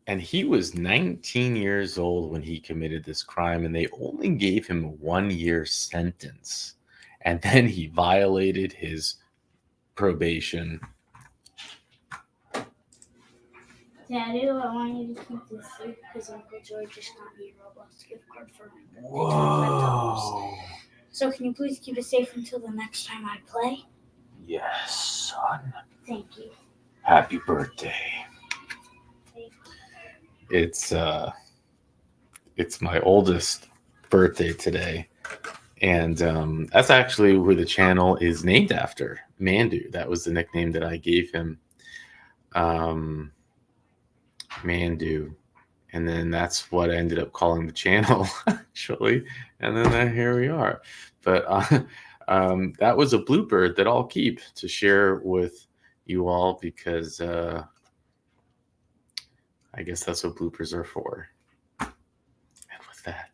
And he was 19 years old when he committed this crime, and they only gave him a 1-year sentence. And then he violated his probation. Daddy, I want you to keep this safe because Uncle George just got me a Roblox gift card for my birthday, $25. So can you please keep it safe until the next time I play? Yes, son. Thank you. Happy birthday. It's my oldest birthday today. And that's actually who the channel is named after. Mandoo. That was the nickname that I gave him. Mandoo. And then that's what I ended up calling the channel, actually. And then here we are. But that was a blooper that I'll keep to share with you all because I guess that's what bloopers are for. And with that,